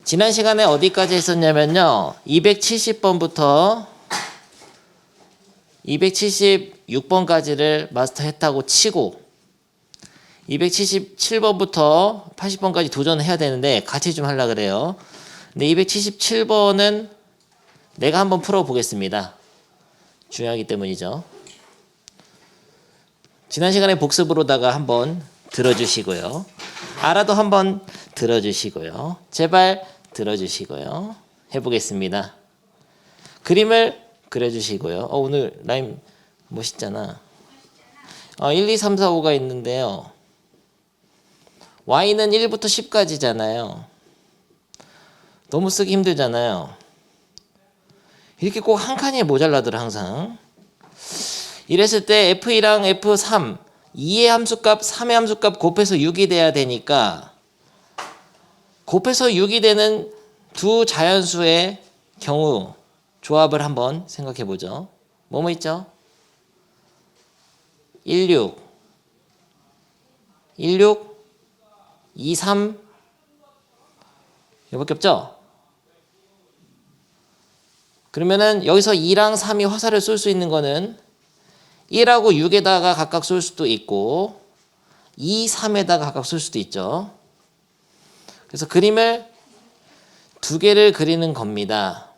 지난 시간에 어디까지 했었냐면요. 270번부터 276번까지를 마스터했다고 치고 277번부터 80번까지 도전해야 되는데 같이 좀 하려고 그래요. 근데 277번은 내가 한번 풀어보겠습니다. 중요하기 때문이죠. 지난 시간에 복습으로다가 한번 들어주시고요. 알아도 한번 들어주시고요. 제발 들어주시고요. 해보겠습니다. 그림을 그려주시고요. 오늘 라임 멋있잖아. 1, 2, 3, 4, 5가 있는데요. y는 1부터 10까지잖아요. 너무 쓰기 힘들잖아요. 이렇게 꼭 한 칸이 모자라더라 항상. 이랬을 때 f1랑 f3 2의 함수값 3의 함수값 곱해서 6이 돼야 되니까 곱해서 6이 되는 두 자연수의 경우 조합을 한번 생각해 보죠. 뭐뭐 있죠? 16 23 이거밖에 없죠? 그러면은 여기서 2랑 3이 화살을 쏠 수 있는 거는 1하고 6에다가 각각 쏠 수도 있고 2, 3에다가 각각 쏠 수도 있죠. 그래서 그림을 두 개를 그리는 겁니다.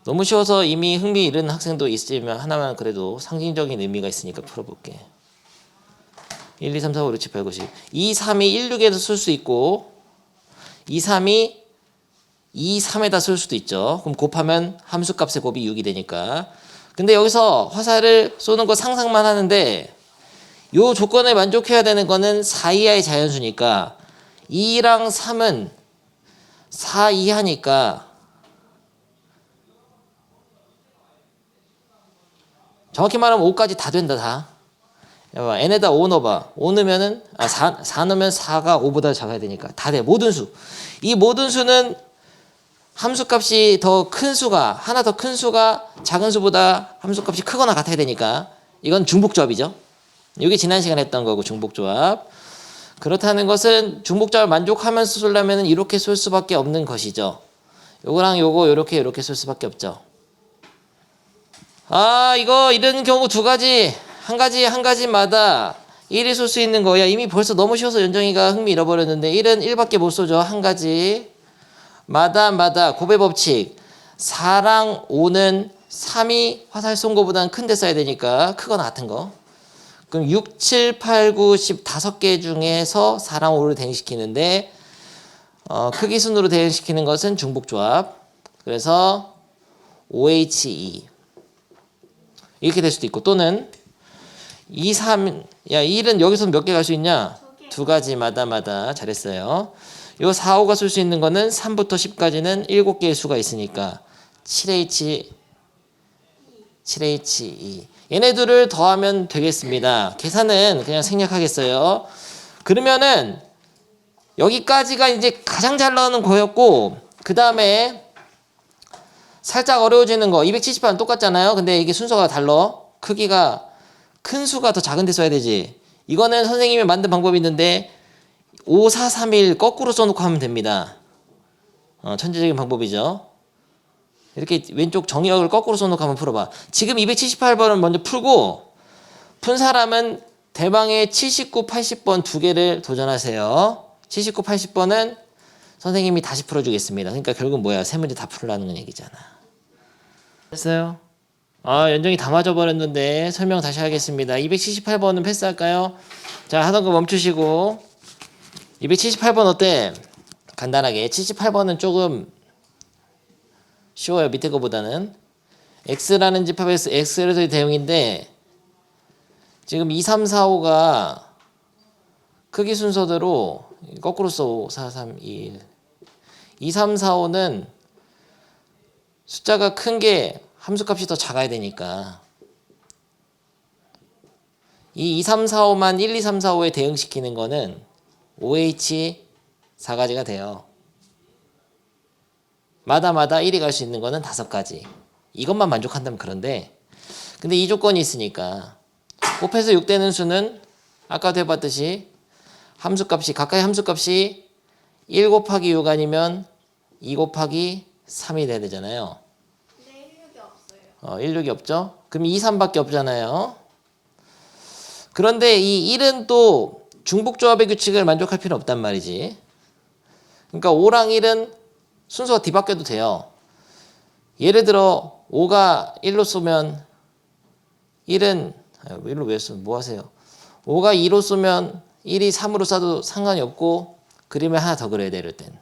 너무 쉬워서 이미 흥미 잃은 학생도 있으면 하나만 그래도 상징적인 의미가 있으니까 풀어볼게. 1, 2, 3, 4, 5, 6, 7, 8, 9, 10 2, 3이 1, 6에도 쓸 수 있고 2, 3이 2, 3에다 쓸 수도 있죠. 그럼 곱하면 함수값의 곱이 6이 되니까. 근데 여기서 화살을 쏘는 거 상상만 하는데 요 조건에 만족해야 되는 거는 4 이하의 자연수니까 2랑 3은 4 이하니까 정확히 말하면 5까지 다 된다 다. n에다 5 넣어봐. 5 넣으면은 4 넣으면 4가 5보다 작아야 되니까 다 돼. 모든 수. 이 모든 수는 함수값이 더 큰 수가 하나 더 큰 수가 작은 수보다 함수값이 크거나 같아야 되니까 이건 중복조합이죠. 이게 지난 시간에 했던 거고 중복조합. 그렇다는 것은 중복조합을 만족하면서 쏠려면 이렇게 쏠 수밖에 없는 것이죠. 요거랑 요거 이렇게 쏠 수밖에 없죠. 이거 이런 경우 두 가지 한 가지마다 1이 쏠 수 있는 거야. 이미 벌써 너무 쉬워서 연정이가 흥미 잃어버렸는데 1은 1밖에 못 쏘죠. 한 가지 마다 곱의 법칙 4랑 5는 3이 화살 쏜 거보다는 큰데 써야 되니까 크거나 같은 거. 그럼 6, 7, 8, 9, 10 5개 중에서 4랑 5를 대응시키는데 크기 순으로 대응시키는 것은 중복조합. 그래서 OHE 이렇게 될 수도 있고 또는 2, 3 1은 여기서 몇 개 갈 수 있냐? 두 가지마다 잘했어요. 요 4, 5가 쓸 수 있는 거는 3부터 10까지는 7개의 수가 있으니까 7H 7H2 얘네들을 더하면 되겠습니다. 계산은 그냥 생략하겠어요. 그러면은 여기까지가 이제 가장 잘 나오는 거였고 그 다음에 살짝 어려워지는 거 278은 똑같잖아요. 근데 이게 순서가 달라. 크기가 큰 수가 더 작은 데 써야 되지. 이거는 선생님이 만든 방법이 있는데 5, 4, 3, 1 거꾸로 써놓고 하면 됩니다. 천재적인 방법이죠. 이렇게 왼쪽 정의역을 거꾸로 써놓고 한번 풀어봐. 지금 278번은 먼저 풀고 푼 사람은 대망의 79, 80번 두 개를 도전하세요. 79, 80번은 선생님이 다시 풀어주겠습니다. 그러니까 결국 뭐야? 세 문제 다 풀라는 얘기잖아. 됐어요? 연정이 다 맞아버렸는데 설명 다시 하겠습니다. 278번은 패스할까요? 자, 하던 거 멈추시고 278번 어때? 간단하게 78번은 조금 쉬워요. 밑에 거보다는 X라는 집합에서 X에서의 대응인데 지금 2, 3, 4, 5가 크기 순서대로 거꾸로 써 5, 4, 3, 2, 1 2, 3, 4, 5는 숫자가 큰 게 함수값이 더 작아야 되니까 이 2, 3, 4, 5만 1, 2, 3, 4, 5에 대응시키는 거는 OH 4가지가 돼요. 마다 1이 갈 수 있는 거는 5가지. 이것만 만족한다면 그런데 근데 이 조건이 있으니까 곱해서 6 되는 수는 아까도 해봤듯이 함수값이 각각의 함수값이 1 곱하기 6 아니면 2 곱하기 3이 돼야 되잖아요. 네, 16이 없어요. 1, 6이 없죠? 그럼 2, 3밖에 없잖아요. 그런데 이 1은 또 중복조합의 규칙을 만족할 필요는 없단 말이지. 그러니까 5랑 1은 순서가 뒤바뀌어도 돼요. 예를 들어 5가 1로 쏘면 1은 1로 왜 써? 뭐 하세요? 5가 2로 쏘면 1이 3으로 쏴도 상관이 없고 그림을 하나 더 그려야 돼 이럴 땐.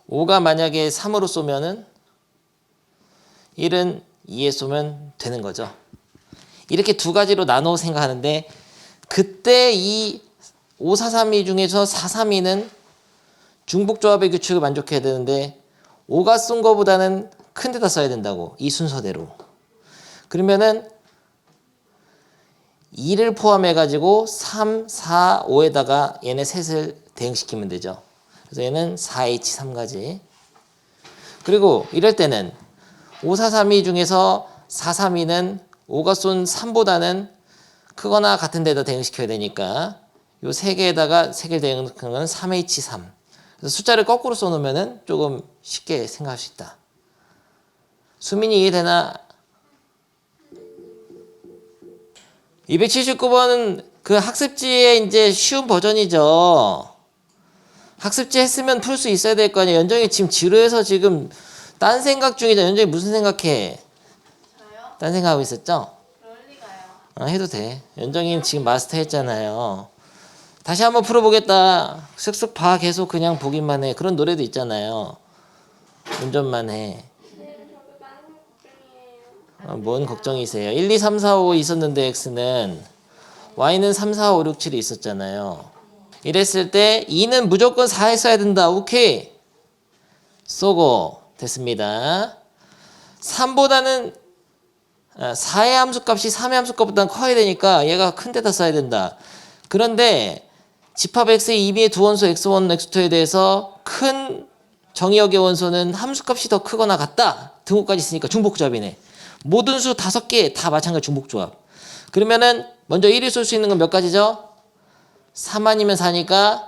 5가 만약에 3으로 쏘면은 1은 2에 쏘면 되는 거죠. 이렇게 두 가지로 나눠 생각하는데 그때 이 5, 4, 3, 2 중에서 4, 3, 2는 중복조합의 규칙을 만족해야 되는데 5가 쏜 거보다는 큰 데다 써야 된다고. 이 순서대로. 그러면은 2를 포함해 가지고 3, 4, 5에다가 얘네 셋을 대응시키면 되죠. 그래서 얘는 4H3가지. 그리고 이럴 때는 5, 4, 3, 2 중에서 4, 3, 2는 5가 쏜 3보다는 크거나 같은 데다 대응시켜야 되니까 요 세 개에다가 세 개 대응하는 건 3H3. 그래서 숫자를 거꾸로 써놓으면 조금 쉽게 생각할 수 있다. 수민이 이해되나? 279번은 그 학습지의 이제 쉬운 버전이죠. 학습지 했으면 풀 수 있어야 될 거 아니에요. 연정이 지금 지루해서 지금 딴 생각 중이죠. 연정이 무슨 생각해? 저요? 딴 생각하고 있었죠? 그럴 리가요. 해도 돼. 연정이는 지금 마스터 했잖아요. 다시 한번 풀어보겠다. 쓱쓱 봐. 계속 그냥 보기만 해. 그런 노래도 있잖아요. 운전만 해. 네, 저도 많은 걱정이에요. 뭔 걱정이세요? 1, 2, 3, 4, 5 있었는데 X는 Y는 3, 4, 5, 6, 7이 있었잖아요. 이랬을 때 2는 무조건 4에 써야 된다. 오케이. 쏘고 됐습니다. 3보다는 4의 함수값이 3의 함수값보다는 커야 되니까 얘가 큰 데다 써야 된다. 그런데 집합 X의 임의의 두 원소 X1, X2에 대해서 큰 정의역의 원소는 함수값이 더 크거나 같다. 등호까지 있으니까 중복조합이네. 모든 수 5개 다 마찬가지 중복조합. 그러면은 먼저 1이 쏠 수 있는 건 몇 가지죠? 3 아니면 4니까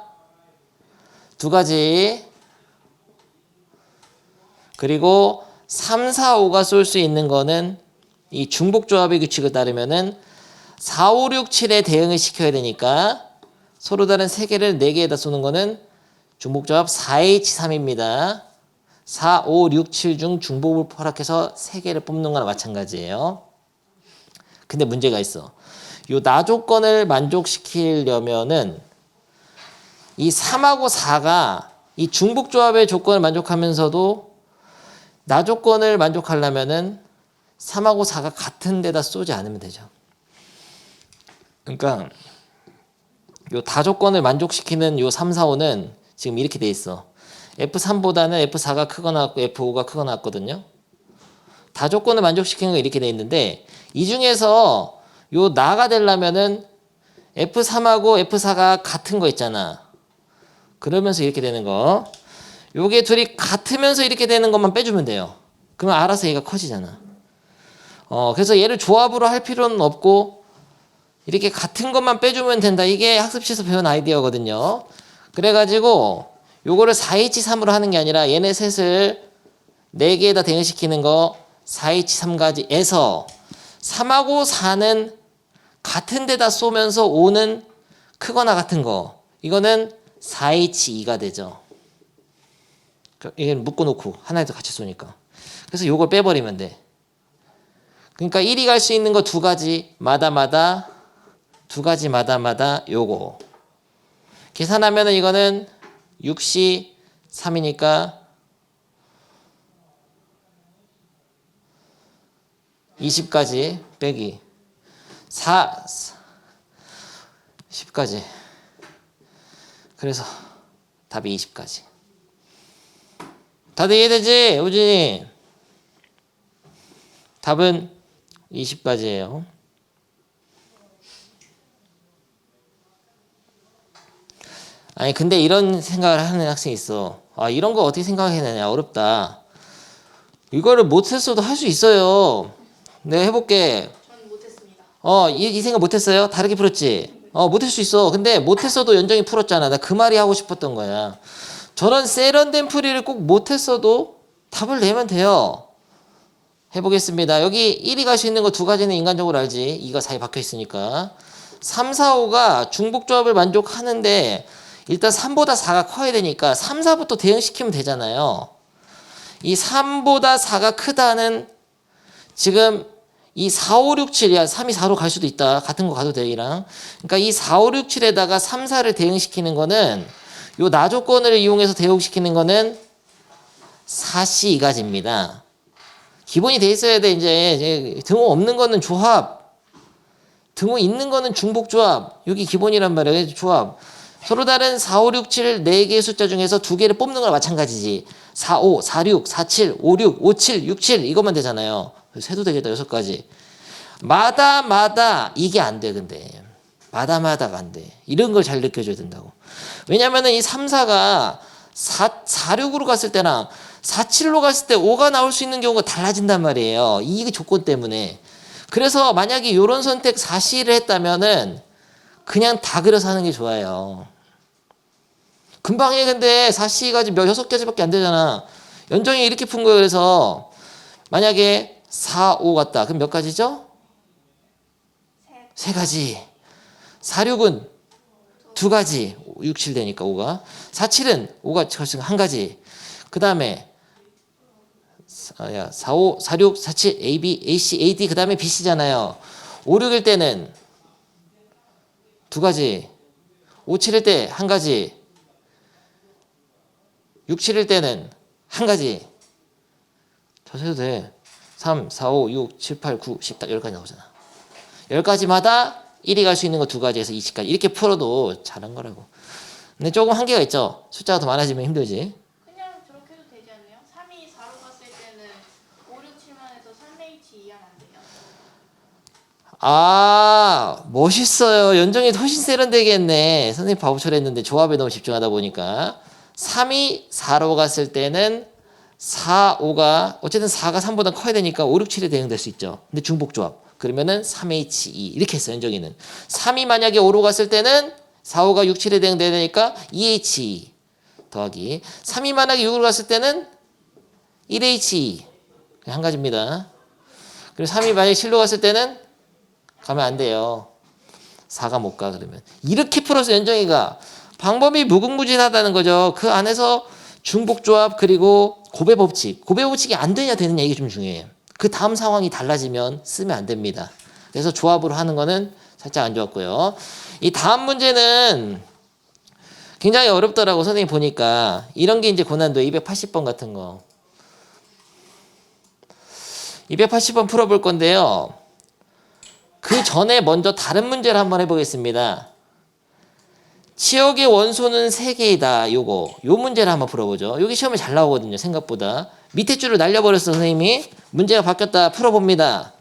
두 가지. 그리고 3, 4, 5가 쏠 수 있는 거는 이 중복조합의 규칙을 따르면은 4, 5, 6, 7에 대응을 시켜야 되니까 서로 다른 3개를 4개에다 쏘는 거는 중복조합 4H3입니다. 4, 5, 6, 7 중 중복을 허락해서 3개를 뽑는 거나 마찬가지예요. 근데 문제가 있어. 요 나조건을 만족시키려면은 이 3하고 4가 이 중복조합의 조건을 만족하면서도 나조건을 만족하려면은 3하고 4가 같은 데다 쏘지 않으면 되죠. 그러니까 요 다조건을 만족시키는 요 3, 4, 5는 지금 이렇게 돼 있어. F3보다는 F4가 크거나 같고 F5가 크거나 같거든요. 다조건을 만족시키는 거 이렇게 돼 있는데 이 중에서 요 나가 되려면은 F3하고 F4가 같은 거 있잖아. 그러면서 이렇게 되는 거. 요게 둘이 같으면서 이렇게 되는 것만 빼주면 돼요. 그러면 알아서 얘가 커지잖아. 그래서 얘를 조합으로 할 필요는 없고 이렇게 같은 것만 빼주면 된다. 이게 학습지에서 배운 아이디어거든요. 그래가지고 요거를 4H3으로 하는 게 아니라 얘네 셋을 4개에다 대응시키는 거 4H3가지에서 3하고 4는 같은 데다 쏘면서 5는 크거나 같은 거. 이거는 4H2가 되죠. 이건 묶어놓고 하나에도 같이 쏘니까. 그래서 요걸 빼버리면 돼. 그러니까 1이 갈 수 있는 거 두 가지마다 요거. 계산하면은 이거는 6시 3이니까 20까지 빼기 10까지. 그래서 답이 20까지. 다들 이해되지? 우진이. 답은 20까지예요. 아니 근데 이런 생각을 하는 학생이 있어. 아, 이런 거 어떻게 생각해내냐. 어렵다. 이거를 못했어도 할 수 있어요. 내가 해볼게. 전 못했습니다. 이 생각 못했어요? 다르게 풀었지? 못할 수 있어. 근데 못했어도 연정이 풀었잖아. 나 그 말이 하고 싶었던 거야. 저런 세련된 풀이를 꼭 못했어도 답을 내면 돼요. 해보겠습니다. 여기 1이 갈 수 있는 거 두 가지는 인간적으로 알지. 2가 4에 박혀 있으니까. 3, 4, 5가 중복조합을 만족하는데 일단 3보다 4가 커야 되니까 3, 4부터 대응시키면 되잖아요. 이 3보다 4가 크다는 지금 이 4, 5, 6, 7이야. 3이 4로 갈 수도 있다. 같은 거 가도 돼, 이랑. 그러니까 이 4, 5, 6, 7에다가 3, 4를 대응시키는 거는 요 나조건을 이용해서 대응시키는 거는 4C 2가지입니다. 기본이 돼 있어야 돼. 이제 등호 없는 거는 조합, 등호 있는 거는 중복조합. 여기 기본이란 말이에요. 조합. 서로 다른 4, 5, 6, 7 4개의 숫자 중에서 두 개를 뽑는 거랑 마찬가지지. 4, 5, 4, 6, 4, 7, 5, 6, 5, 7, 6, 7 이것만 되잖아요. 세도 되겠다. 6가지. 마다 이게 안 돼. 근데 마다가 안 돼. 이런 걸 잘 느껴줘야 된다고. 왜냐면은 이 3, 4가 4, 6으로 갔을 때랑 4, 7로 갔을 때 5가 나올 수 있는 경우가 달라진단 말이에요. 이 조건 때문에. 그래서 만약에 이런 선택 4C를 했다면은 그냥 다 그려서 하는 게 좋아요. 금방 해. 근데 4C가 몇 6가지밖에 안 되잖아. 연정이 이렇게 푼 거예요. 그래서 만약에 4, 5 같다. 그럼 몇 가지죠? 세 가지. 4, 6은 두 가지. 6, 7 되니까 5가. 4, 7은 5가 한 가지. 그 다음에 4, 5, 4, 6, 4, 7, A, B, A, C, A, D 그 다음에 B, C잖아요. 5, 6일 때는 두 가지. 5, 7일 때 한 가지. 6, 7일 때는 한 가지. 더 세도 돼. 3, 4, 5, 6, 7, 8, 9, 10 딱 10가지 나오잖아. 10가지마다 1이 갈 수 있는 거 두 가지에서 20까지. 이렇게 풀어도 잘한 거라고. 근데 조금 한계가 있죠. 숫자가 더 많아지면 힘들지. 그냥 저렇게 해도 되지 않나요? 3이 4로 갔을 때는 5, 6, 7만 해서 3H 이하면 안 돼요? 아, 멋있어요. 연정이 훨씬 세련되겠네. 선생님 바보처럼 했는데 조합에 너무 집중하다 보니까 3이 4로 갔을 때는 4, 5가 어쨌든 4가 3보다 커야 되니까 5, 6, 7에 대응될 수 있죠. 근데 중복조합. 그러면은 3H2 이렇게 했어요. 연정이는. 3이 만약에 5로 갔을 때는 4, 5가 6, 7에 대응돼야 되니까 2H2 더하기 3이 만약에 6으로 갔을 때는 1H2 한 가지입니다. 그리고 3이 만약에 7로 갔을 때는 가면 안 돼요. 4가 못 가. 그러면 이렇게 풀어서 연정이가 방법이 무궁무진하다는 거죠. 그 안에서 중복조합 그리고 고배법칙이 안 되냐 되느냐 이게 좀 중요해요. 그 다음 상황이 달라지면 쓰면 안 됩니다. 그래서 조합으로 하는 거는 살짝 안 좋았고요. 이 다음 문제는 굉장히 어렵더라고. 선생님 보니까 이런 게 이제 고난도 280번 같은 거 280번 풀어볼 건데요. 그 전에 먼저 다른 문제를 한번 해보겠습니다. 치역의 원소는 3개이다. 요 문제를 한번 풀어보죠. 여기 시험에 잘 나오거든요. 생각보다. 밑에 줄을 날려버렸어. 선생님이. 문제가 바뀌었다. 풀어봅니다.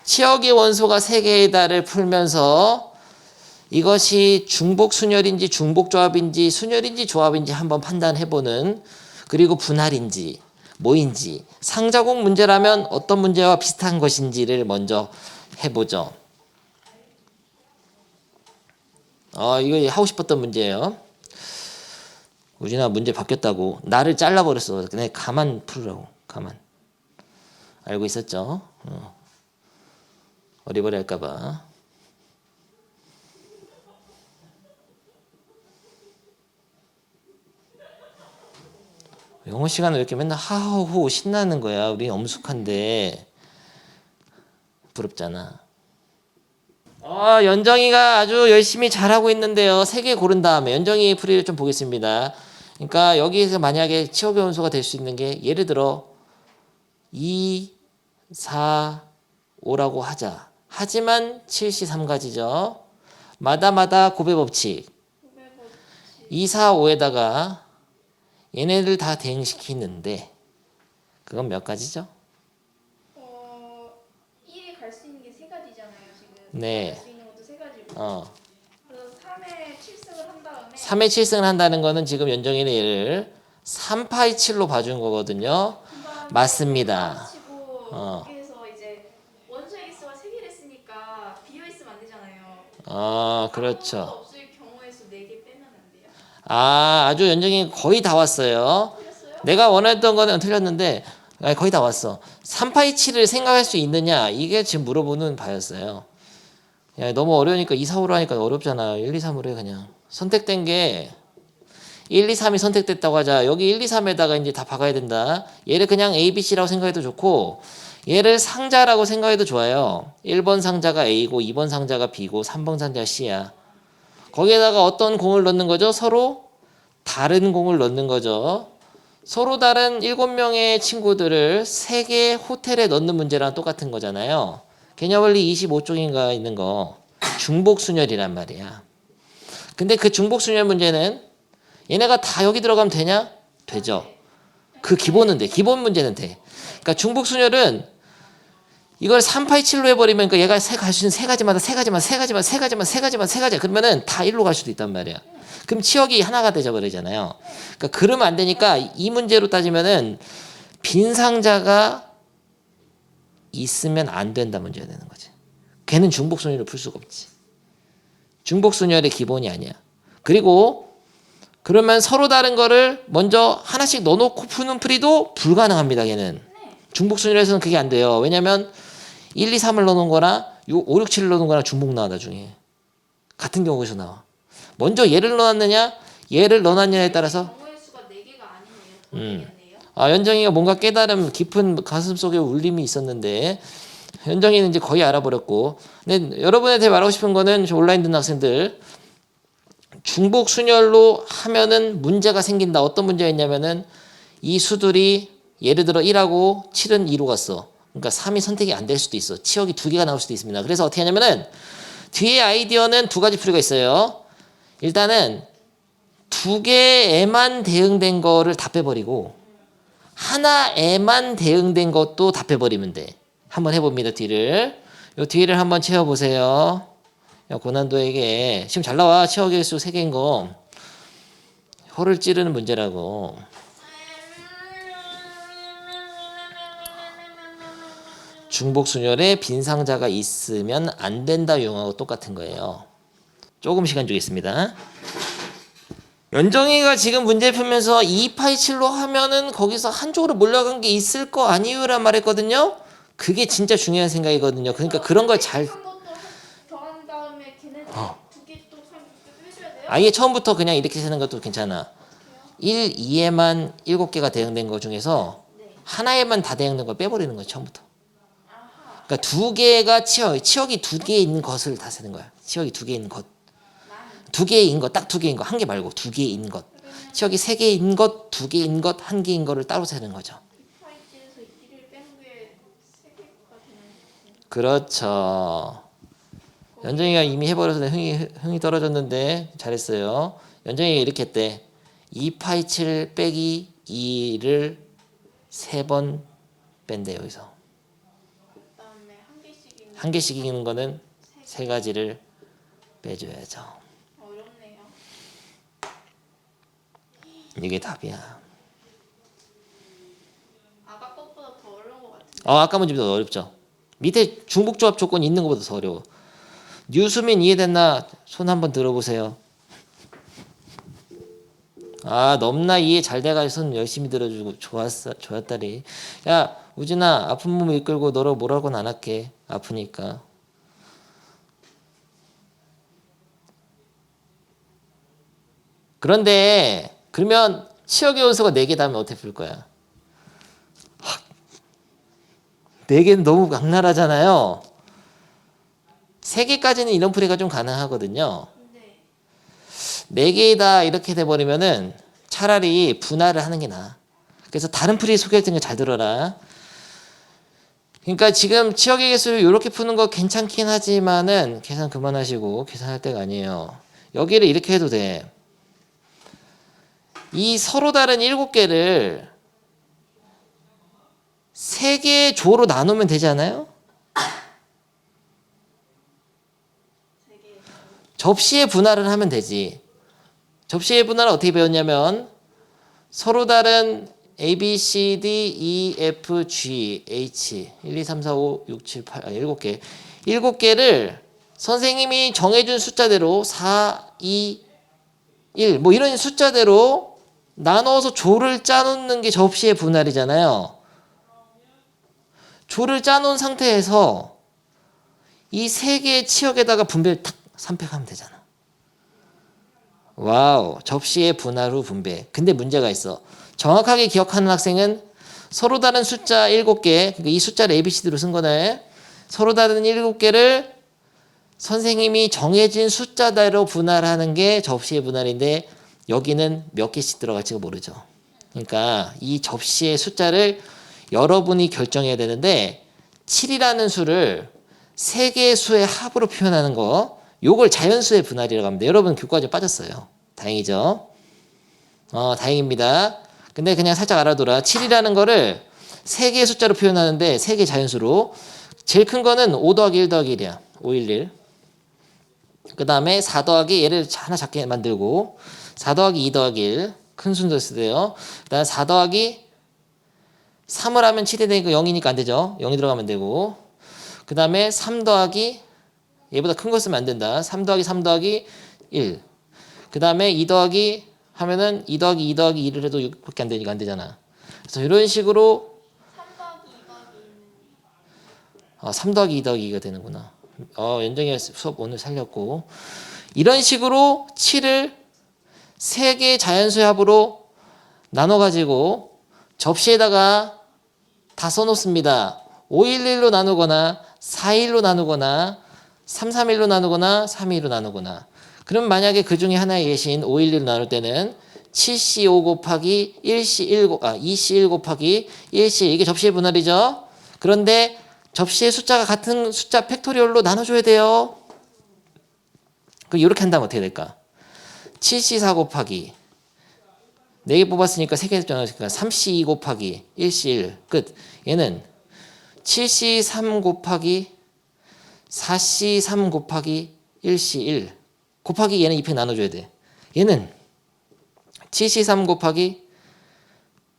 치역의 원소가 3개이다를 풀면서 이것이 중복 순열인지 중복조합인지 순열인지 조합인지 한번 판단해보는 그리고 분할인지 뭐인지 상자공 문제라면 어떤 문제와 비슷한 것인지를 먼저 해보죠. 이거 하고 싶었던 문제예요. 우진아 문제 바뀌었다고. 나를 잘라버렸어. 그냥 가만 풀으라고. 가만. 알고 있었죠? 어리버리 할까봐. 영어 시간에 왜 이렇게 맨날 하하호 신나는 거야. 우리 엄숙한데. 부럽잖아. 연정이가 아주 열심히 잘하고 있는데요. 3개 고른 다음에 연정이 풀이를 좀 보겠습니다. 그러니까 여기에서 만약에 치역의 원소가 될 수 있는 게 예를 들어 2, 4, 5라고 하자. 하지만 7시 3가지죠. 마다 고배법칙. 2, 4, 5에다가 얘네들 다 대응시키는데 그건 몇 가지죠? 1이 갈 수 있는 게 3가지잖아요. 지금. 네. 갈 수 있는 것도 3가지고. 그래서 3에 7승을 한 다음에 3의 7승을 한다는 거는 지금 연정이는 얘를 3파이 7로 봐준 거거든요. 맞습니다. 치고 어. 거기에서 이제 원소의 개수가 3개를 했으니까 비어 있으면 안 되잖아요. 아, 아무것도 그렇죠. 없을 경우에서 4개 빼면 안 돼요. 아, 아주 연정이 거의 다 왔어요. 틀렸어요? 내가 원했던 거는 틀렸는데 아니, 거의 다 왔어. 3파이 7을 생각할 수 있느냐? 이게 지금 물어보는 바였어요. 야, 너무 어려우니까 2, 4, 5로 하니까 어렵잖아. 1, 2, 3으로 해 그냥. 선택된 게 1, 2, 3이 선택됐다고 하자. 여기 1, 2, 3에다가 이제 다 박아야 된다. 얘를 그냥 A, B, C라고 생각해도 좋고 얘를 상자라고 생각해도 좋아요. 1번 상자가 A고 2번 상자가 B고 3번 상자가 C야. 거기에다가 어떤 공을 넣는 거죠? 서로 다른 공을 넣는 거죠. 서로 다른 7명의 친구들을 3개 호텔에 넣는 문제랑 똑같은 거잖아요. 개념원리 25쪽인가 있는 거 중복순열이란 말이야. 근데 그 중복순열 문제는 얘네가 다 여기 들어가면 되냐? 되죠. 그 기본은 돼. 기본 문제는 돼. 그러니까 중복순열은 이걸 3파이 7로 해버리면 그러니까 얘가 갈 수 있는 세 가지마다 그러면은 다 1로 갈 수도 있단 말이야. 그럼 치역이 하나가 되져버리잖아요. 그러니까 그러면 안 되니까 이 문제로 따지면은 빈 상자가 있으면 안 된다 문제가 되는 거지. 걔는 중복순열을 풀 수가 없지. 중복순열의 기본이 아니야. 그리고 그러면 서로 다른 거를 먼저 하나씩 넣어놓고 푸는 풀이도 불가능합니다. 걔는. 중복순열에서는 그게 안 돼요. 왜냐면 1, 2, 3을 넣어놓은 거나 5, 6, 7을 넣어놓은 거나 중복 나와 나중에. 같은 경우에서 나와. 먼저 얘를 넣어놨느냐 얘를 넣어놨느냐에 따라서 경우의 수가 4개가 아니네요. 더 되겠네요. 아, 연정이가 뭔가 깨달음 깊은 가슴속에 울림이 있었는데 연정이는 이제 거의 알아버렸고 근데 여러분한테 말하고 싶은 거는 저 온라인 듣는 학생들 중복 순열로 하면은 문제가 생긴다. 어떤 문제가 있냐면은 이 수들이 예를 들어 1하고 7은 2로 갔어. 그러니까 3이 선택이 안 될 수도 있어. 치역이 2개가 나올 수도 있습니다. 그래서 어떻게 하냐면은 뒤에 아이디어는 2가지 풀이가 있어요. 일단은 2개에만 대응된 거를 다 빼버리고 하나에만 대응된 것도 다 빼버리면 돼. 한번 해봅니다. 뒤를. 요 뒤를 한번 채워보세요. 고난도에게 지금 잘 나와. 치역 개수 3개인 거. 혀를 찌르는 문제라고. 중복순열에 빈 상자가 있으면 안 된다 유형하고 똑같은 거예요. 조금 시간 주겠습니다. 연정이가 지금 문제 풀면서 2파이 7로 하면은 거기서 한쪽으로 몰려간 게 있을 거 아니에요란 말했거든요. 그게 진짜 중요한 생각이거든요. 그러니까 그런 걸 잘 한 것도 더한 다음에 걔네 2개 또 빼줘야 돼요? 아예 처음부터 그냥 이렇게 세는 것도 괜찮아. 1, 2에만 7개가 대응된 거 중에서 하나에만 다 대응된 걸 빼버리는 거야 처음부터. 그러니까 2개가 치역이 2개 있는 것을 다 세는 거야. 치역이 2개 있는 것. 2개인 것, 딱 2개인 거, 한 개 말고 2개인 것. 치역이 3개인 것, 2개인 것, 1개인 거를 따로 세는 거죠. 파이지에서 1을 뺀 게 3개가 되는 그렇죠. 연정이가 이미 해버려서 흥이 떨어졌는데 잘했어요. 연정이가 이렇게 했대. 2파이 7 빼기 2를 3번 뺀대 여기서. 그다음에 한 개씩 이기는 거는 3가지를 빼줘야죠. 어렵네요. 이게 답이야. 아까 것보다 더 어려운 것 같은데. 아까 문제보다 더 어렵죠. 밑에 중복조합 조건 있는 것보다 더 어려워. 뉴수민 이해됐나? 손 한번 들어보세요. 아, 넘나 이해 잘 돼가지고 손 열심히 들어주고 좋았다리. 야, 우진아, 아픈 몸 이끌고 너로 뭐라고는 안 할게. 아프니까. 그런데 그러면 치역의 원소가 4개다 하면 어떻게 풀 거야? 4개는 너무 악랄하잖아요. 3개까지는 이런 풀이가 좀 가능하거든요. 네. 4개이다 이렇게 돼버리면은 차라리 분할을 하는 게 나아. 그래서 다른 풀이 소개했던 거 잘 들어라. 그러니까 지금 치역의 개수를 이렇게 푸는 거 괜찮긴 하지만은 계산 그만하시고 계산할 때가 아니에요. 여기를 이렇게 해도 돼. 이 서로 다른 7개를 3개의 조로 나누면 되지 않아요? 접시에 분할을 하면 되지. 접시의 분할을 어떻게 배웠냐면 서로 다른 A, B, C, D, E, F, G, H 1, 2, 3, 4, 5, 6, 7, 8, 7개 7개를 선생님이 정해준 숫자대로 4, 2, 1 뭐 이런 숫자대로 나눠서 조를 짜놓는 게 접시의 분할이잖아요. 조를 짜놓은 상태에서 이 세 개의 치역에다가 분배를 탁 선택하면 되잖아. 와우, 접시의 분할 후 분배. 근데 문제가 있어. 정확하게 기억하는 학생은 서로 다른 숫자 7개, 그러니까 이 숫자를 ABCD로 쓴 거네. 서로 다른 7개를 선생님이 정해진 숫자대로 분할하는 게 접시의 분할인데 여기는 몇 개씩 들어갈지가 모르죠. 그러니까 이 접시의 숫자를 여러분이 결정해야 되는데 7이라는 수를 3개의 수의 합으로 표현하는 거 요걸 자연수의 분할이라고 합니다. 여러분 교과제 빠졌어요. 다행이죠. 다행입니다. 근데 그냥 살짝 알아둬라. 7이라는 거를 3개의 숫자로 표현하는데 3개 자연수로 제일 큰 거는 5 더하기 1 더하기 1이야. 511. 그 다음에 4 더하기 얘를 하나 작게 만들고 4 더하기 2 더하기 1 큰 순서 쓰세요. 그 다음에 4 더하기 3을 하면 7이 되니까 0이니까 안 되죠. 0이 들어가면 되고 그 다음에 3 더하기 얘보다 큰 거 쓰면 안 된다. 3 더하기 3 더하기 1. 그 다음에 2 더하기 하면은 2 더하기 2 더하기 2를 해도 6밖에 안 되니까 안 되잖아. 그래서 이런 식으로 3 더하기 2 더하기 1은 3 더하기 2 더하기 2가 되는구나. 연정이 수업 오늘 살렸고 이런 식으로 7을 3개의 자연수의 합으로 나눠가지고 접시에다가 다 써놓습니다. 511로 나누거나 4일로 나누거나 331로 나누거나 32로 나누거나 그럼 만약에 그 중에 하나의 예시인 511로 나눌 때는 7C5 곱하기 2C 1 곱하기 1C 이게 접시의 분할이죠. 그런데 접시의 숫자가 같은 숫자 팩토리얼로 나눠줘야 돼요. 그럼 이렇게 한다면 어떻게 될까? 7C4 곱하기 4개 뽑았으니까 3개 나눠니까 3C2 곱하기 1C1 끝. 얘는 7C3 곱하기 4C3 곱하기 1C1 곱하기 얘는 2팩 나눠줘야 돼. 얘는 7C3 곱하기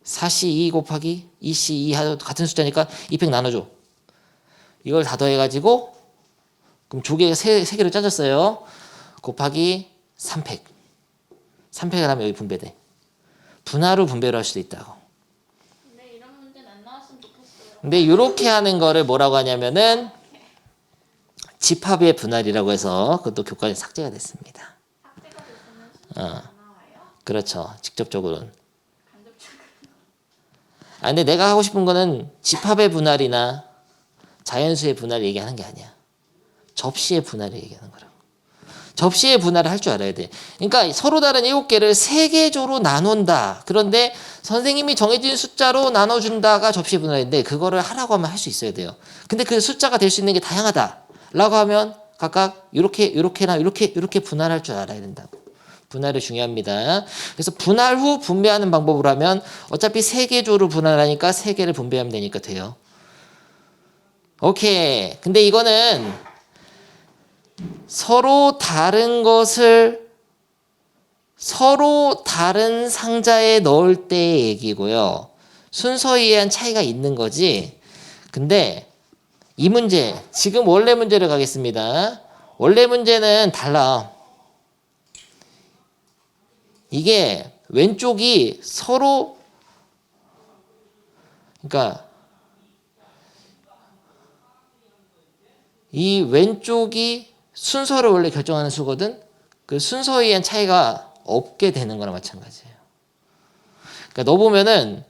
4C2 곱하기 2C2 같은 숫자니까 2팩 나눠줘. 이걸 다 더해가지고 그럼 조개가 3개로 짜졌어요. 곱하기 3팩. 3팩을 하면 여기 분배돼. 분할로 분배를 할 수도 있다고. 근데 이런 문제는 안 나왔으면 좋겠어요. 근데 이렇게 하는 거를 뭐라고 하냐면은 집합의 분할이라고 해서 그것도 교과에 삭제가 됐습니다. 삭제가 됐으면 숫자가 안 나와요? 그렇죠. 직접적으로는. 간접적으로. 근데 내가 하고 싶은 거는 집합의 분할이나 자연수의 분할을 얘기하는 게 아니야. 접시의 분할을 얘기하는 거라고. 접시의 분할을 할 줄 알아야 돼. 그러니까 서로 다른 7개를 3개 조로 나눈다. 그런데 선생님이 정해진 숫자로 나눠준다가 접시의 분할인데 그거를 하라고 하면 할 수 있어야 돼요. 근데 그 숫자가 될 수 있는 게 다양하다. 라고 하면 각각 이렇게나 이렇게 분할할 줄 알아야 된다고. 분할이 중요합니다. 그래서 분할 후 분배하는 방법으로 하면 어차피 3개 조로 분할하니까 3개를 분배하면 되니까 돼요. 오케이. 근데 이거는 서로 다른 것을 서로 다른 상자에 넣을 때의 얘기고요. 순서에 의한 차이가 있는 거지. 근데 이 문제, 지금 원래 문제를 가겠습니다. 원래 문제는 달라. 이게 왼쪽이 서로 그러니까 이 왼쪽이 순서를 원래 결정하는 수거든. 그 순서에 의한 차이가 없게 되는 거나 마찬가지예요. 그러니까 너 보면은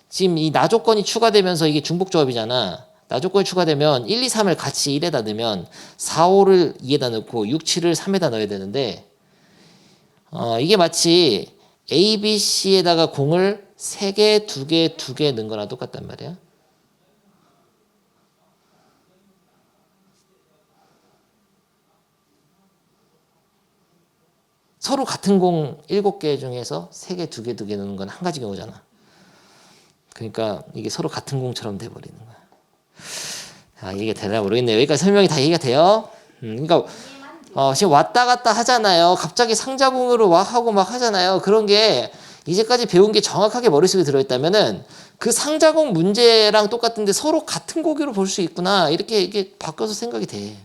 지금 이 나조건이 추가되면서 이게 중복조합이잖아. 나조건이 추가되면 1, 2, 3을 같이 1에다 넣으면 4, 5를 2에다 넣고 6, 7을 3에다 넣어야 되는데 이게 마치 A, B, C에다가 공을 3개, 2개, 2개 넣은 거랑 똑같단 말이야. 서로 같은 공 7개 중에서 3개, 2개, 2개 넣는 건 한 가지 경우잖아. 그러니까 이게 서로 같은 공처럼 돼버리는 거야. 이게 되나 모르겠네요. 여기까지 설명이 다 이해가 돼요. 그러니까 지금 왔다 갔다 하잖아요. 갑자기 상자공으로 막 하고 막 하잖아요. 그런 게 이제까지 배운 게 정확하게 머릿속에 들어있다면은 그 상자공 문제랑 똑같은데 서로 같은 고기로 볼 수 있구나. 이렇게 바꿔서 생각이 돼.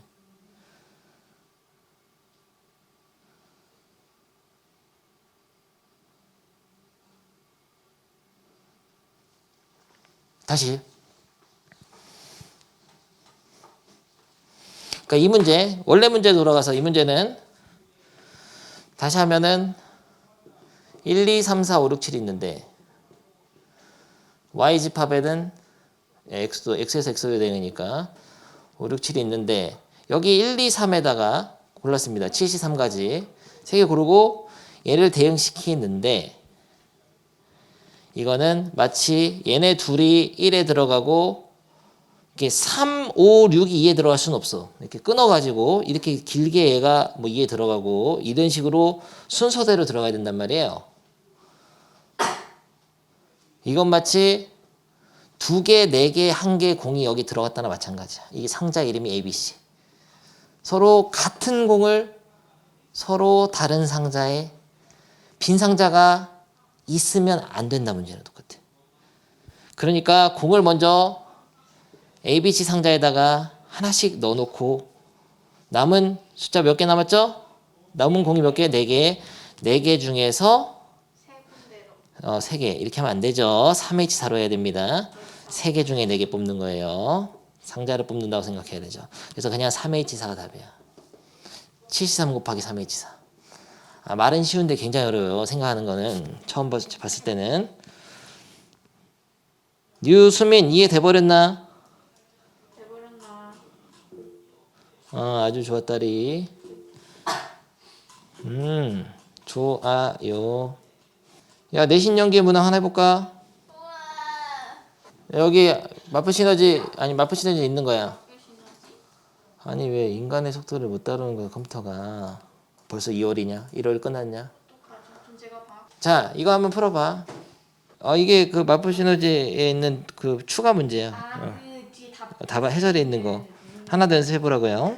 다시. 그러니까 이 문제, 원래 문제 돌아가서 이 문제는 다시 하면은 1, 2, 3, 4, 5, 6, 7이 있는데 y 집합에는 x도 x에서 x로 되니까 5, 6, 7이 있는데 여기 1, 2, 3에다가 골랐습니다. 7, 3가지 3개 고르고 얘를 대응시키는데 이거는 마치 얘네 둘이 1에 들어가고 이렇게 3, 5, 6이 2에 들어갈 수는 없어. 이렇게 끊어가지고 이렇게 길게 얘가 뭐 2에 들어가고 이런 식으로 순서대로 들어가야 된단 말이에요. 이건 마치 2개, 4개, 1개 공이 여기 들어갔다나 마찬가지야. 이게 상자 이름이 ABC. 서로 같은 공을 서로 다른 상자에 빈 상자가 있으면 안 된다 문제는 똑같아. 그러니까 공을 먼저 ABC 상자에다가 하나씩 넣어놓고 남은 숫자 몇 개 남았죠? 남은 공이 몇 개? 4개. 4개 중에서 세 군데로. 3개. 이렇게 하면 안 되죠. 3H4로 해야 됩니다. 3개 중에 4개 뽑는 거예요. 상자를 뽑는다고 생각해야 되죠. 그래서 그냥 3H4가 답이야. 73 곱하기 3H4. 말은 쉬운데 굉장히 어려워요. 생각하는 거는 처음 봤을 때는. 유수민 이해돼 버렸나? 돼버렸나? 아주 좋았다리. 좋아요. 야, 내신 연계 문항 하나 해볼까? 우와. 여기 마프 시너지 아니 마프 시너지 있는 거야. 몇 시나지? 아니 왜 인간의 속도를 못 따르는 거야 컴퓨터가. 벌써 2월이냐? 1월 끝났냐? 어떡하죠? 그럼 제가 봐. 자, 이거 한번 풀어봐. 이게 그 마프 시너지에 있는 그 추가 문제야. 그 뒤에 답. 답 해설에 있는 거 하나 더 연습해보라고요.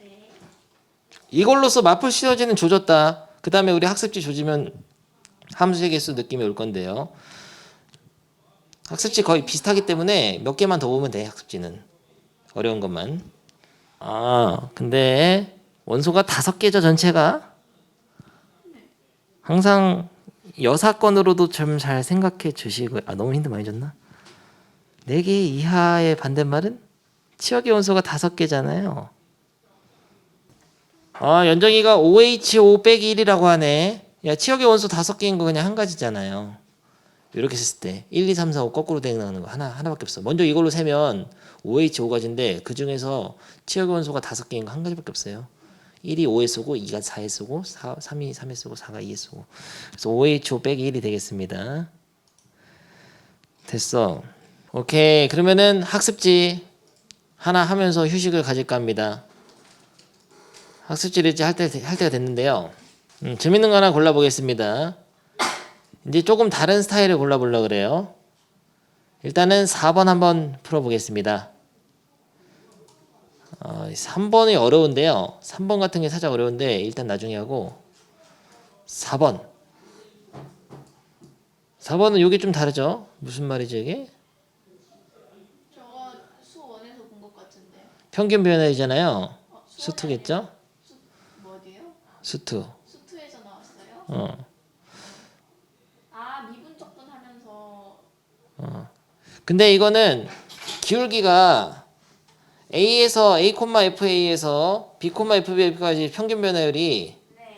네. 이걸로써 마플 시너지는 조졌다. 그 다음에 우리 학습지 조지면 함수의 개수 느낌이 올 건데요. 학습지 거의 비슷하기 때문에 몇 개만 더 보면 돼. 학습지는 어려운 것만. 근데 원소가 5개죠 전체가. 항상 여사건으로도 좀 잘 생각해 주시고. 너무 힌트 많이 줬나? 4개 이하의 반대말은 치역의 원소가 5개잖아요. 연정이가 OH5 빼기 1이라고 하네. 야, 치역의 원소 5개인 거 그냥 한 가지잖아요. 이렇게 했을 때 1, 2, 3, 4, 5 거꾸로 대응하는 거 하나밖에 없어. 먼저 이걸로 세면 OH5가지인데 그 중에서 치역의 원소가 5개인 거 한 가지밖에 없어요. 1이 5에 쓰고 2가 4에 쓰고 3이 3에 쓰고 4가 2에 쓰고. 그래서 OH5 빼기 1이 되겠습니다. 됐어. 오케이. 그러면은 학습지 하나 하면서 휴식을 가질까 합니다. 학습지를 이제 할 때가 됐는데요. 재밌는 거 하나 골라보겠습니다. 이제 조금 다른 스타일을 골라보려고 그래요. 일단은 4번 한번 풀어보겠습니다. 3번이 어려운데요. 3번 같은 게 살짝 어려운데 일단 나중에 하고 4번. 4번은 이게 좀 다르죠? 무슨 말이죠 이게? 저거 수원에서 본 것 같은데. 평균 변화이잖아요. 수원 수투겠죠? 뭐디요? 수투. 수투에서 나왔어요? 미분적분 하면서. 근데 이거는 기울기가 A에서 A,FA에서 B,FB까지 평균 변화율이 네.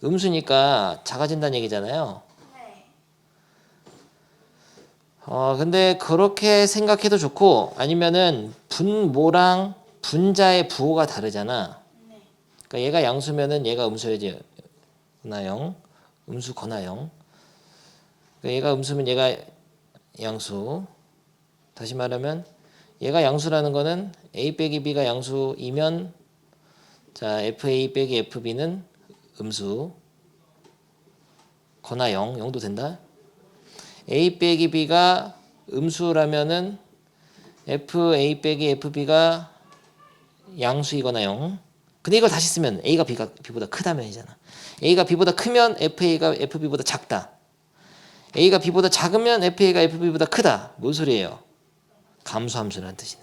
음수니까 작아진다는 얘기잖아요. 네. 근데 그렇게 생각해도 좋고 아니면은 분모랑 분자의 부호가 다르잖아. 네. 그러니까 얘가 양수면은 얘가 음수여야지. 거나0 음수 거나0. 그러니까 얘가 음수면 얘가 양수. 다시 말하면 얘가 양수라는 거는 A 빼기 B가 양수이면 자 FA 빼기 FB는 음수. 거나 0, 0도 된다. A 빼기 B가 음수라면은 FA 빼기 FB가 양수이거나 0. 근데 이걸 다시 쓰면 A가 B보다 크다면이잖아. A가 B보다 크면 FA가 FB보다 작다. A가 B보다 작으면 FA가 FB보다 크다. 뭔 소리예요? 감수함수라는 뜻이네.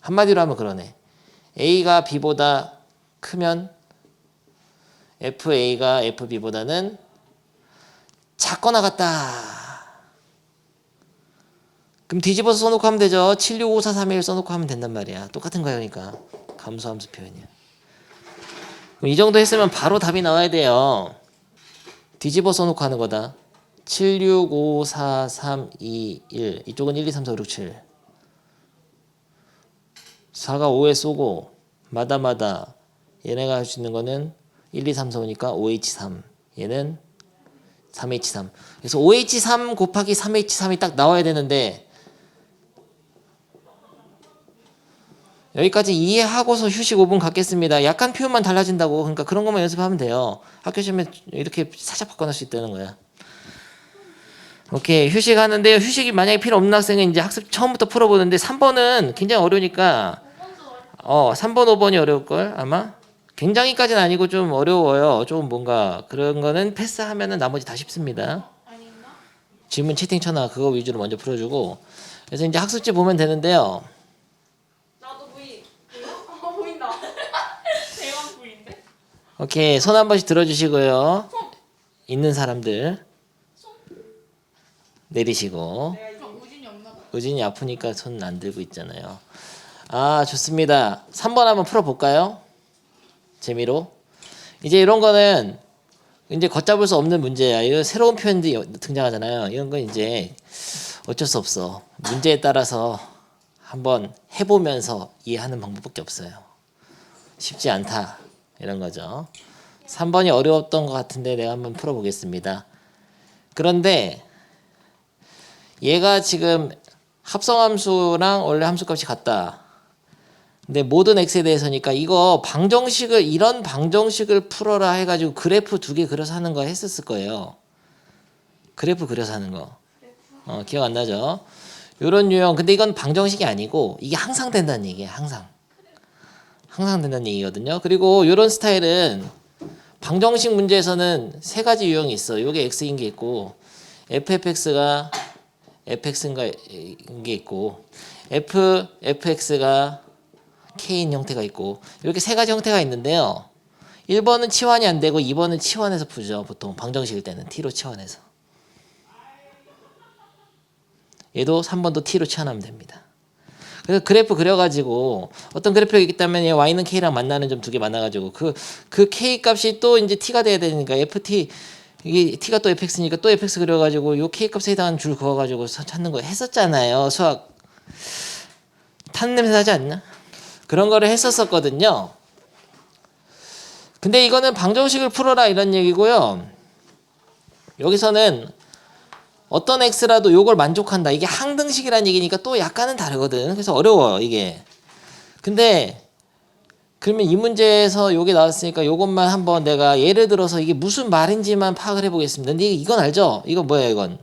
한마디로 하면 그러네. A가 B보다 크면 FA가 FB보다는 작거나 같다. 그럼 뒤집어서 써놓고 하면 되죠. 7654321 써놓고 하면 된단 말이야. 똑같은 거야. 그러니까 감수함수 표현이야. 그럼 이 정도 했으면 바로 답이 나와야 돼요. 뒤집어 써놓고 하는 거다. 7654321 이쪽은 1, 2, 3, 4, 5, 6, 7 4가 5에 쏘고 마다마다 얘네가 할 수 있는 거는 1, 2, 3, 4, 5니까 5H3 얘는 3H3 그래서 5H3 곱하기 3H3이 딱 나와야 되는데 여기까지 이해하고서 휴식 5분 갖겠습니다. 약간 표현만 달라진다고. 그러니까 그런 것만 연습하면 돼요. 학교 시험에 이렇게 살짝 바꿔놓을 수 있다는 거야. 오케이. 휴식하는데요. 휴식이 만약에 필요 없는 학생은 이제 학습 처음부터 풀어보는데 3번은 굉장히 어려우니까 3번 5번이 어려울걸 아마. 굉장히까지는 아니고 좀 어려워요. 좀 뭔가 그런 거는 패스하면은 나머지 다 쉽습니다. 아닌가? 질문 채팅 쳐놔. 그거 위주로 먼저 풀어주고 그래서 이제 학습지 보면 되는데요. 나도 V. 보인다. 대박 V인데? 오케이. 손 한 번씩 들어주시고요. 있는 사람들 내리시고. 우진이 없나 봐. 의진이 아프니까 손 안 들고 있잖아요. 아, 좋습니다. 3번 한번 풀어볼까요? 재미로. 이제 이런 거는 이제 걷잡을 수 없는 문제야. 이거 새로운 표현들이 등장하잖아요. 이런 건 이제 어쩔 수 없어. 문제에 따라서 한번 해보면서 이해하는 방법밖에 없어요. 쉽지 않다. 이런 거죠. 3번이 어려웠던 것 같은데 내가 한번 풀어보겠습니다. 그런데 얘가 지금 합성함수랑 원래 함수값이 같다. 근데 모든 x에 대해서니까 이거 방정식을 이런 방정식을 풀어라 해가지고 그래프 2개 그려서 하는 거 했었을 거예요. 그래프 그려서 하는 거. 기억 안 나죠? 요런 유형. 근데 이건 방정식이 아니고 이게 항상 된다는 얘기예요. 항상 된다는 얘기거든요. 그리고 요런 스타일은 방정식 문제에서는 3가지 유형이 있어. 요게 x인 게 있고 fx가 fx인 게 있고 fx가 k인 형태가 있고 이렇게 3가지 형태가 있는데요. 1번은 치환이 안 되고 2번은 치환해서 풀죠. 보통 방정식일 때는 t로 치환해서. 얘도 3번도 t로 치환하면 됩니다. 그래서 그래프 그려가지고 어떤 그래프가 있기 때문에 y는 k랑 만나는 점 2개 만나가지고 그 k 값이 또 이제 t가 돼야 되니까 ft 이게 t가 또 fx니까 또 fx 그려가지고 요 k 값에 해당하는 줄 그어가지고 찾는 거 했었잖아요. 수학 타는 냄새 나지 않나? 그런 거를 했었거든요. 근데 이거는 방정식을 풀어라 이런 얘기고요. 여기서는 어떤 x라도 요걸 만족한다. 이게 항등식이라는 얘기니까 또 약간은 다르거든. 그래서 어려워요 이게. 근데 그러면 이 문제에서 요게 나왔으니까 요것만 한번 내가 예를 들어서 이게 무슨 말인지만 파악을 해보겠습니다. 근데 이건 알죠? 이건 뭐예요 이건?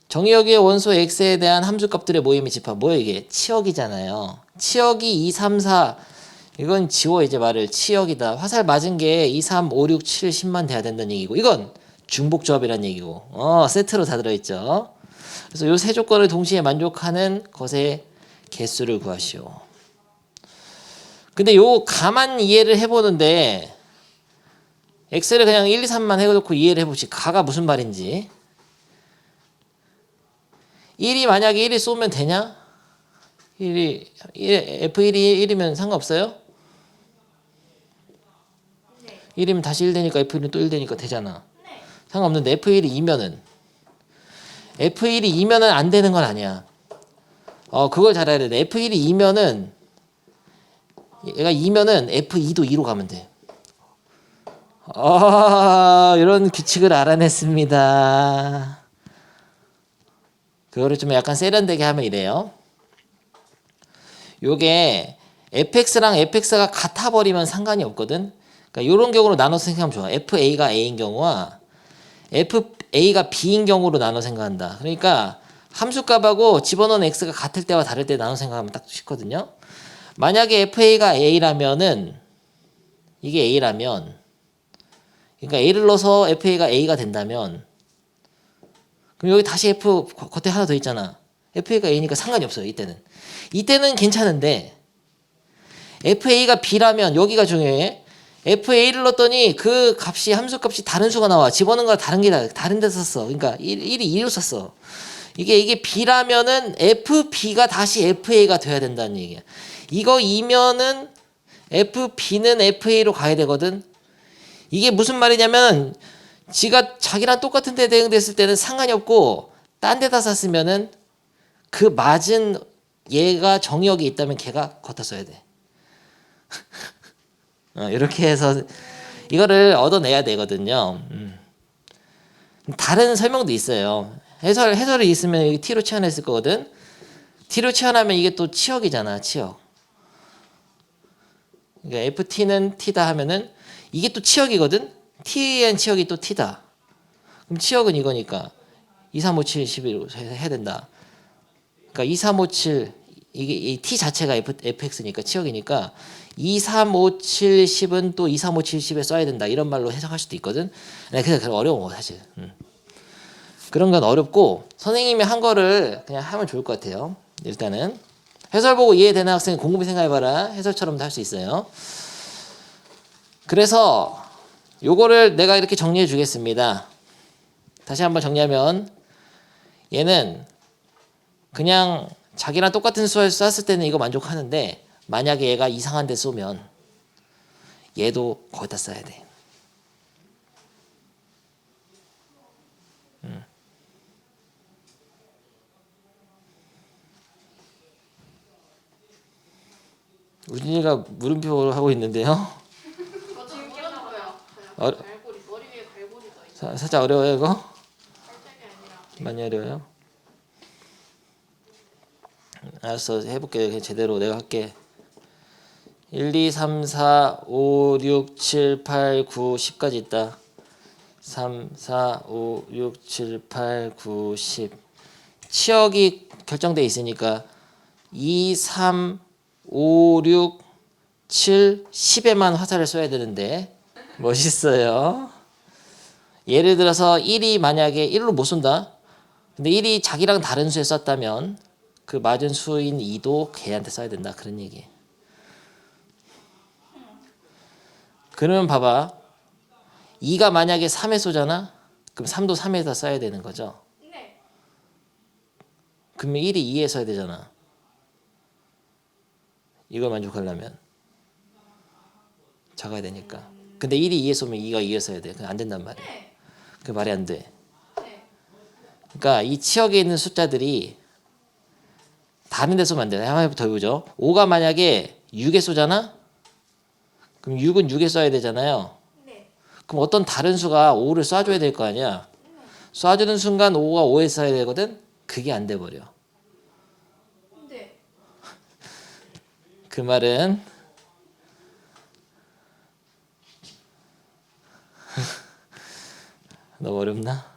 정의역의 원소 x에 대한 함수값들의 모임의 집합. 뭐예요 이게? 치역이잖아요. 치역이 2, 3, 4 이건 지워 이제 말을. 치역이다. 화살 맞은 게 2, 3, 5, 6, 7, 10만 돼야 된다는 얘기고 이건 중복조합이라는 얘기고 세트로 다 들어있죠. 그래서 요 세 조건을 동시에 만족하는 것의 개수를 구하시오. 근데 요 가만 이해를 해보는데 x를 그냥 1, 2, 3만 해놓고 이해를 해보시. 가가 무슨 말인지. 1이 만약에 1이 쏘면 되냐? F1이 1이면 상관없어요? 네. 1이면 다시 1 되니까 F1은 또 1 되니까 되잖아. 네. 상관없는데 F1이 2면은 안 되는 건 아니야. 그걸 잘 알아야 돼. F1이 2면은 얘가 2면은 F2도 2로 가면 돼. 이런 규칙을 알아냈습니다. 그거를 좀 약간 세련되게 하면 이래요. 요게 fx랑 fx가 같아 버리면 상관이 없거든. 그러니까 요런 경우로 나눠서 생각하면 좋아. fa가 a인 경우와 fa가 b인 경우로 나눠 생각한다. 그러니까 함수값하고 집어넣은 x가 같을 때와 다를 때 나눠 생각하면 딱 쉽거든요. 만약에 fa가 a라면은 이게 a라면 그러니까 a를 넣어서 fa가 a가 된다면 그럼 여기 다시 F 겉에 하나 더 있잖아. FA가 A니까 상관이 없어요. 이때는 괜찮은데 FA가 B라면 여기가 중요해. FA를 넣었더니 그 값이 함수값이 다른 수가 나와. 집어넣은 거 다른 게 다른 데 썼어. 그러니까 1이 2로 썼어. 이게 B라면은 FB가 다시 FA가 돼야 된다는 얘기야. 이거 이면은 FB는 FA로 가야 되거든. 이게 무슨 말이냐면 지가 자기랑 똑같은 데 대응됐을 때는 상관이 없고 딴 데다 샀으면은 그 맞은 얘가 정역이 있다면 걔가 걷다 써야 돼. 이렇게 해서 이거를 얻어내야 되거든요. 다른 설명도 있어요. 해설이 있으면 여기 T로 치환했을 거거든. T로 치환하면 이게 또 치역이잖아. 치역. 그러니까 FT는 T다 하면은 이게 또 치역이거든. T엔 치역이 또 T다. 그럼 치역은 이거니까 2, 3, 5, 7, 11로 해야 된다. 그러니까 2, 3, 5, 7 이게 이 T 자체가 fx니까 치역이니까 2, 3, 5, 7, 10은 또 2, 3, 5, 7, 10에 써야 된다. 이런 말로 해석할 수도 있거든. 네, 그래서 어려워 사실. 그런 건 어렵고 선생님이 한 거를 그냥 하면 좋을 것 같아요. 일단은 해설 보고 이해되는 학생 곰곰이 생각해봐라. 해설처럼도 할 수 있어요. 그래서 요거를 내가 이렇게 정리해 주겠습니다. 다시 한번 정리하면 얘는 그냥 자기랑 똑같은 수를 쐈을 때는 이거 만족하는데 만약에 얘가 이상한 데 쏘면 얘도 거기다 써야 돼. 우진이가 물음표 하고 있는데요. 저 지금 깨어나고요. 어, 머리 위에 갈고리 더 있어요. 살짝 어려워요 이거? 살짝이 아니라. 많이 어려워요? 알았어 해볼게. 그냥 제대로 내가 할게. 1, 2, 3, 4, 5, 6, 7, 8, 9, 10까지 있다. 3, 4, 5, 6, 7, 8, 9, 10 치역이 결정돼 있으니까 2, 3, 5, 6, 7, 10에만 화살을 쏘야 되는데 멋있어요. 예를 들어서 1이 만약에 1로 못 쏜다. 근데 1이 자기랑 다른 수에 썼다면 그 맞은 수인 2도 걔한테 써야 된다. 그런 얘기예요. 그러면 봐봐. 2가 만약에 3에 쏘잖아. 그럼 3도 3에다 써야 되는 거죠. 네. 그러면 1이 2에 써야 되잖아. 이걸 만족하려면 작아야 되니까. 근데 1이 2에 쏘면 2가 2에 써야 돼. 그건 안 된단 말이야. 네. 그 말이 안 돼. 네. 그러니까 이 치역에 있는 숫자들이 다른 데 쏘면 안 돼. 한번 더 해보죠. 5가 만약에 6에 쏘잖아. 그럼 6은 6에 써야 되잖아요. 네. 그럼 어떤 다른 수가 5를 쏴줘야 될 거 아니야. 쏴주는 순간 5가 5에 써야 되거든. 그게 안 돼 버려. 네. 그 말은 너무 어렵나?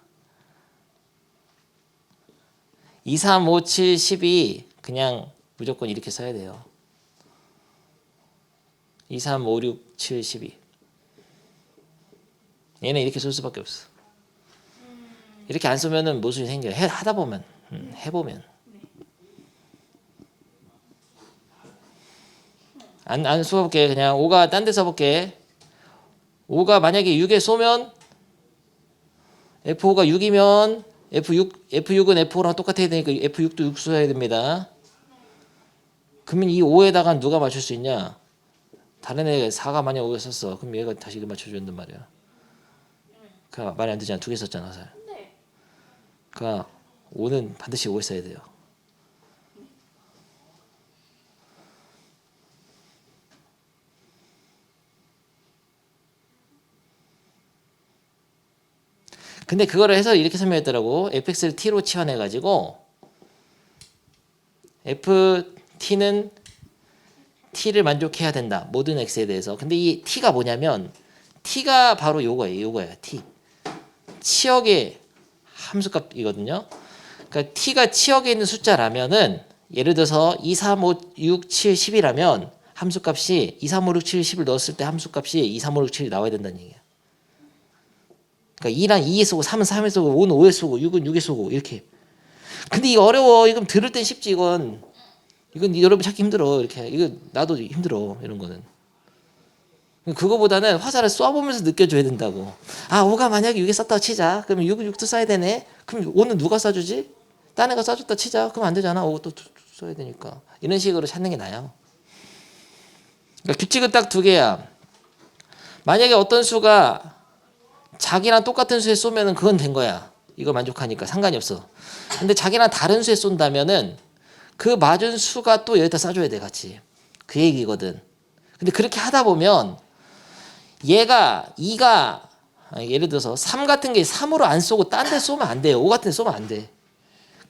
2, 3, 5, 7, 10이 그냥 무조건 이렇게 써야 돼요. 2, 3, 5, 6, 7, 12 얘는 이렇게 쓸 수밖에 없어. 이렇게 안 쓰면은 모순이 생겨요. 하다 보면 해보면 안 써볼게. 그냥 5가 딴 데 써볼게. 5가 만약에 6에 쏘면 F5가 6이면 F6은 F5랑 똑같아야 되니까 F6도 6 써야 됩니다. 그러면 이 5에다가 누가 맞출 수 있냐? 다른 애가 4가 만약 5에 썼어. 그럼 얘가 다시 이거 맞춰준단 말이야. 그 말이 안 되잖아. 2개 썼잖아. 살. 네. 그러니까 5는 반드시 5에 써야 돼요. 근데 그거를 해서 이렇게 설명했더라고. fx를 t로 치환해가지고 ft는 t를 만족해야 된다. 모든 x에 대해서. 근데 이 t가 뭐냐면 t가 바로 요거예요. t. 치역의 함수값이거든요. 그러니까 t가 치역에 있는 숫자라면은 예를 들어서 2, 3, 5, 6, 7, 10이라면 함수값이 2, 3, 5, 6, 7, 10을 넣었을 때 함수값이 2, 3, 5, 6, 7이 나와야 된다는 얘기야. 그러니까 2랑 2에 쏘고 3은 3에 쏘고 5는 5에 쏘고 6은 6에 쏘고 이렇게. 근데 이거 어려워. 이건 들을 땐 쉽지 이건. 이건 여러분 찾기 힘들어. 이렇게. 이거 나도 힘들어. 이런 거는. 그거보다는 화살을 쏴보면서 느껴줘야 된다고. 아 5가 만약에 6에 쐈다고 치자. 그러면 6은 6도 쏴야 되네. 그럼 5는 누가 쏴주지? 딴 애가 쏴줬다 치자. 그럼 안 되잖아. 5가 또 쏴야 되니까. 이런 식으로 찾는 게 나아요. 그러니까 규칙은 딱 두 개야. 만약에 어떤 수가 자기랑 똑같은 수에 쏘면은 그건 된 거야. 이거 만족하니까 상관이 없어. 근데 자기랑 다른 수에 쏜다면은 그 맞은 수가 또 여기다 쏴줘야 돼 같이. 그 얘기거든. 근데 그렇게 하다 보면 얘가 2가 예를 들어서 3 같은 게 3으로 안 쏘고 딴 데 쏘면 안 돼요. 5 같은 데 쏘면 안 돼.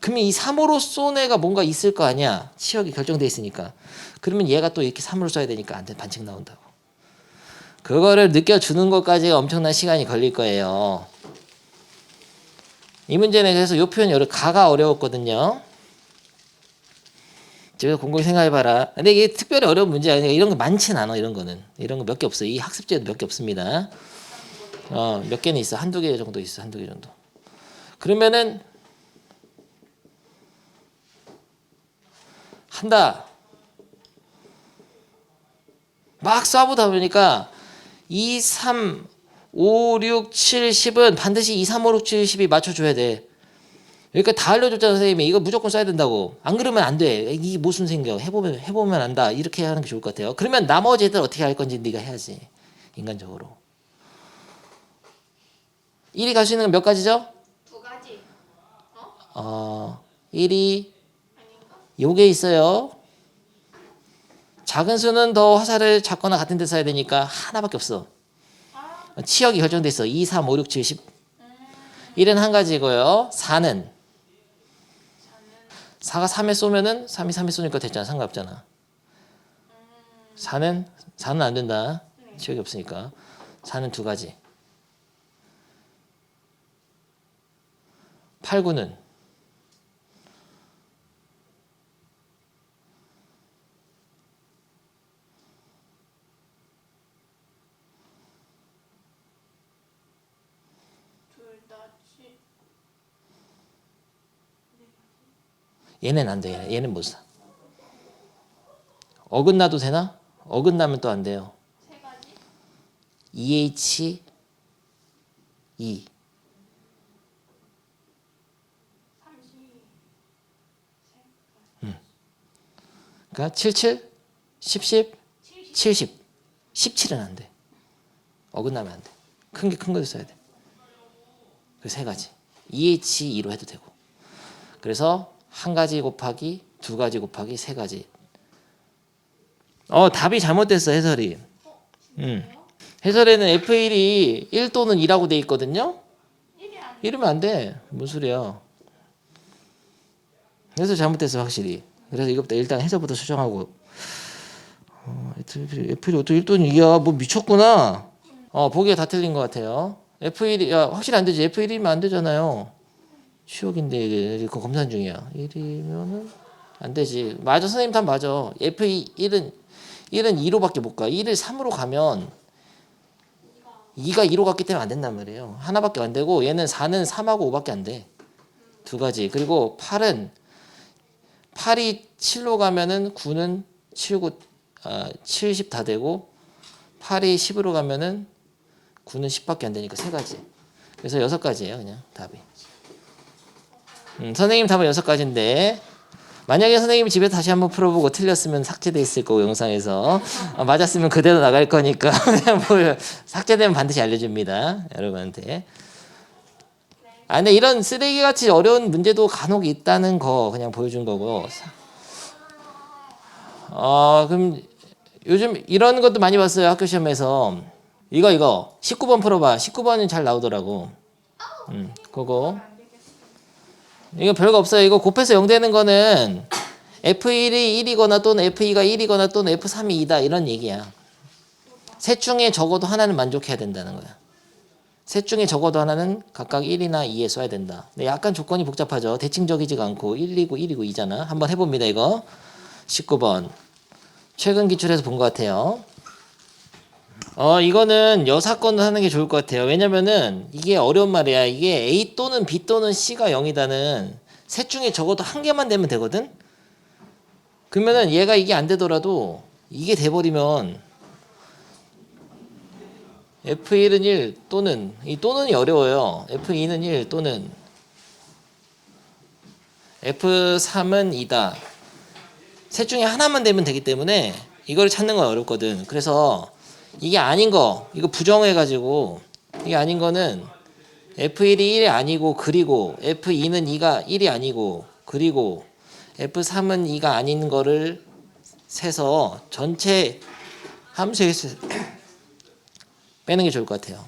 그러면 이 3으로 쏜 애가 뭔가 있을 거 아니야. 치역이 결정돼 있으니까. 그러면 얘가 또 이렇게 3으로 쏴야 되니까 안 돼. 반칙 나온다고. 그거를 느껴주는 것까지 엄청난 시간이 걸릴 거예요. 이 문제는 그래서 이 표현 가가 어려웠거든요. 집에서 곰곰이 생각해봐라. 근데 이게 특별히 어려운 문제가 아니라 이런 거 많진 않아. 이런 거는. 이런 거 몇 개 없어요. 이 학습지에도 몇 개 없습니다. 몇 개는 있어. 한두 개 정도 있어. 한두 개 정도. 그러면은 한다. 막 쏴보다 보니까 2, 3, 5, 6, 7, 10은 반드시 2, 3, 5, 6, 7, 10이 맞춰줘야 돼. 그러니까 다 알려줬잖아 선생님이. 이거 무조건 써야 된다고. 안 그러면 안 돼. 이게 모순 생겨. 해보면 안다. 이렇게 하는 게 좋을 것 같아요. 그러면 나머지 애들 어떻게 할 건지 네가 해야지. 인간적으로. 1이 갈 수 있는 건 몇 가지죠? 두 가지. 1이 아닌가? 요게 있어요. 작은 수는 더 화살을 잡거나 같은 데 써야 되니까 하나밖에 없어. 치역이 결정돼 있어. 2, 3, 5, 6, 7, 10. 1은 한 가지고요. 4는 4가 3에 쏘면은 3이 3에 쏘니까 됐잖아. 상관없잖아. 4는 안 된다. 치역이 없으니까. 4는 두 가지. 8, 9는 둘 다 치. 얘는 안 돼. 얘는 못 사. 어긋나도 되나? 어긋나면 또 안 돼요. 세 가지? EH 2. 30. 그러니까 77, 10, 70. 17은 안 돼. 어긋나면 안 돼. 큰 게 큰 거도 써야 돼. 그 세 가지. EH2로 해도 되고. 그래서 한 가지 곱하기 두 가지 곱하기 세 가지. 답이 잘못됐어 해설이. 해설에는 F1이 1 또는 2라고 돼 있거든요. 1이 아니야. 이러면 안 돼. 뭔 소리야. 해설 잘못됐어 확실히. 그래서 이것부터 일단 해설부터 수정하고. F1이 어떻게 1 또는 2야. 뭐 미쳤구나. 보기가 다 틀린 것 같아요. F1이 확실히 안 되지. F1이면 안 되잖아요. 추억인데 이게 검사 중이야. 1이면은 안 되지. 맞아. 선생님 답 맞아. F1은 2로밖에 못 가. 1을 3으로 가면 2가 2로 갔기 때문에 안 된단 말이에요. 하나밖에 안 되고 얘는 4는 3하고 5밖에 안 돼. 두 가지. 그리고 8이 7로 가면은 9는 7, 9, 70 다 되고 8이 10으로 가면은 9는 10밖에 안 되니까 세 가지. 그래서 6가지예요, 그냥 답이. 선생님 답은 6가지인데 만약에 선생님이 집에 다시 한번 풀어보고 틀렸으면 삭제돼 있을 거고 영상에서 맞았으면 그대로 나갈 거니까 그냥 삭제되면 반드시 알려줍니다, 여러분한테. 근데 이런 쓰레기같이 어려운 문제도 간혹 있다는 거 그냥 보여준 거고. 그럼 요즘 이런 것도 많이 봤어요, 학교 시험에서. 이거 19번 풀어봐. 19번은 잘 나오더라고. 그거 이거 별거 없어요. 이거 곱해서 0 되는 거는 F1이 1이거나 또는 F2가 1이거나 또는 F3이 2다 이런 얘기야. 셋 중에 적어도 하나는 만족해야 된다는 거야. 셋 중에 적어도 하나는 각각 1이나 2에 써야 된다. 근데 약간 조건이 복잡하죠. 대칭적이지가 않고 1이고 1이고 2잖아. 한번 해봅니다. 이거 19번 최근 기출에서 본 것 같아요. 이거는 여사건을 하는 게 좋을 것 같아요. 왜냐면은 이게 어려운 말이야. 이게 A 또는 B 또는 C가 0이다는 셋 중에 적어도 한 개만 되면 되거든? 그러면은 얘가 이게 안 되더라도 이게 돼버리면 F1은 1 또는 이 또는이 어려워요. F2는 1 또는 F3은 2다. 셋 중에 하나만 되면 되기 때문에 이걸 찾는 건 어렵거든. 그래서 이게 아닌 거, 이거 부정해가지고 이게 아닌 거는 F1이 1이 아니고 그리고 F2는 2가 1이 아니고 그리고 F3은 2가 아닌 거를 세서 전체 함수에서 빼는 게 좋을 것 같아요.